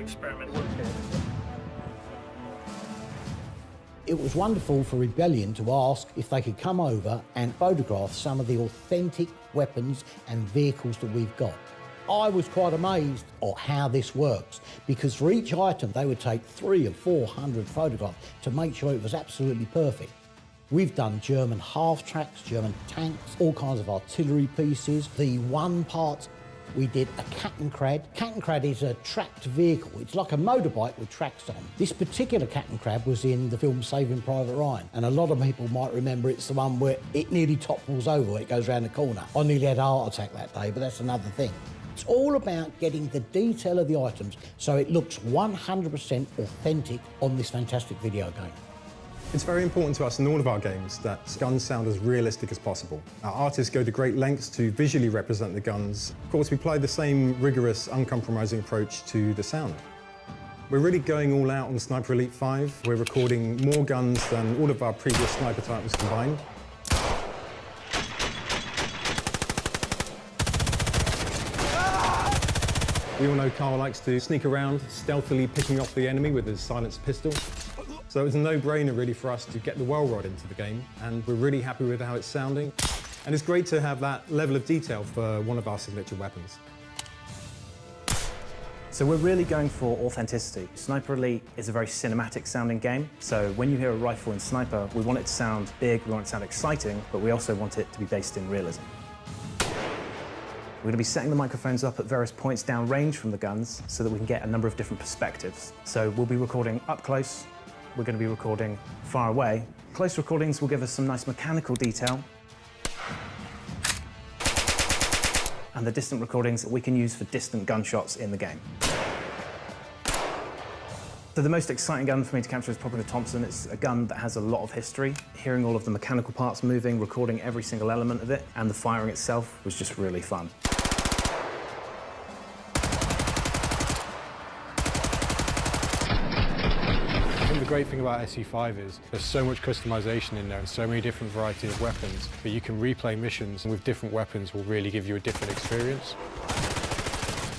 experiment. It was wonderful for Rebellion to ask if they could come over and photograph some of the authentic weapons and vehicles that we've got. I was quite amazed at how this works, because for each item they would take 300 or 400 photographs to make sure it was absolutely perfect. We've done German half-tracks, German tanks, all kinds of artillery pieces, the one parts. We did a Cattencrab. Cattencrab is a tracked vehicle. It's like a motorbike with tracks on. This particular Cattencrab was in the film Saving Private Ryan, and a lot of people might remember it's the one where it nearly topples over when it goes around the corner. I nearly had a heart attack that day, but that's another thing. It's all about getting the detail of the items so it looks 100% authentic on this fantastic video game. It's very important to us in all of our games that guns sound as realistic as possible. Our artists go to great lengths to visually represent the guns. Of course, we apply the same rigorous, uncompromising approach to the sound. We're really going all out on Sniper Elite 5. We're recording more guns than all of our previous sniper titles combined. We all know Carl likes to sneak around, stealthily picking off the enemy with his silenced pistol. So it was a no-brainer really for us to get the well rod into the game, and we're really happy with how it's sounding. And it's great to have that level of detail for one of our signature weapons. So we're really going for authenticity. Sniper Elite is a very cinematic sounding game. So when you hear a rifle in Sniper, we want it to sound big, we want it to sound exciting, but we also want it to be based in realism. We're going to be setting the microphones up at various points down range from the guns so that we can get a number of different perspectives. So we'll be recording up close, we're going to be recording far away. Close recordings will give us some nice mechanical detail. And the distant recordings that we can use for distant gunshots in the game. So the most exciting gun for me to capture is probably the Thompson. It's a gun that has a lot of history. Hearing all of the mechanical parts moving, recording every single element of it, and the firing itself was just really fun. The great thing about SE5 is there's so much customization in there and so many different varieties of weapons that you can replay missions with different weapons will really give you a different experience.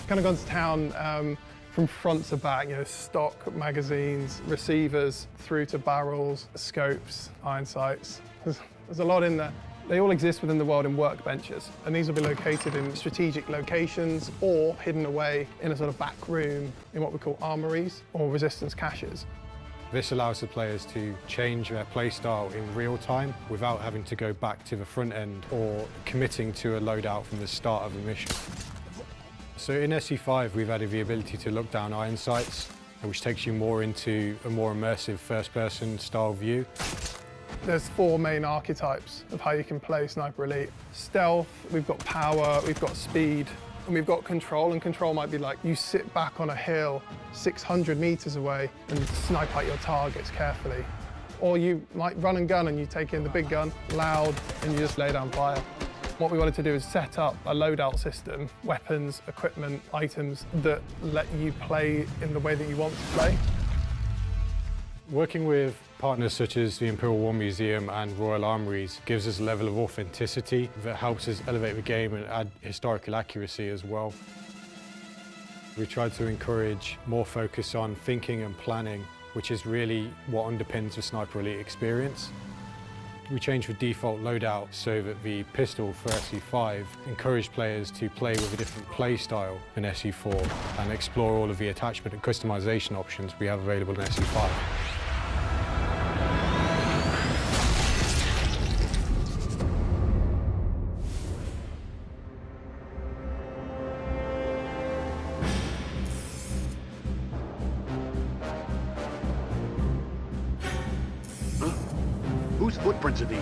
Kind of gone to town from front to back, stock, magazines, receivers, through to barrels, scopes, iron sights. There's a lot in there. They all exist within the world in workbenches, and these will be located in strategic locations or hidden away in a sort of back room in what we call armories or resistance caches. This allows the players to change their playstyle in real time without having to go back to the front end or committing to a loadout from the start of a mission. So in SE5, we've added the ability to look down iron sights, which takes you more into a more immersive first-person style view. There's 4 main archetypes of how you can play Sniper Elite. Stealth, we've got power, we've got speed, and we've got control, and control might be like you sit back on a hill 600 meters away and snipe out your targets carefully. Or you might run and gun and you take in the big gun, loud, and you just lay down fire. What we wanted to do is set up a loadout system, weapons, equipment, items that let you play in the way that you want to play. Working with partners such as the Imperial War Museum and Royal Armouries gives us a level of authenticity that helps us elevate the game and add historical accuracy as well. We tried to encourage more focus on thinking and planning, which is really what underpins the Sniper Elite experience. We changed the default loadout so that the pistol for SE5 encouraged players to play with a different play style than SE4 and explore all of the attachment and customization options we have available in SE5. Whose footprints are these?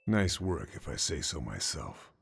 Nice work, if I say so myself.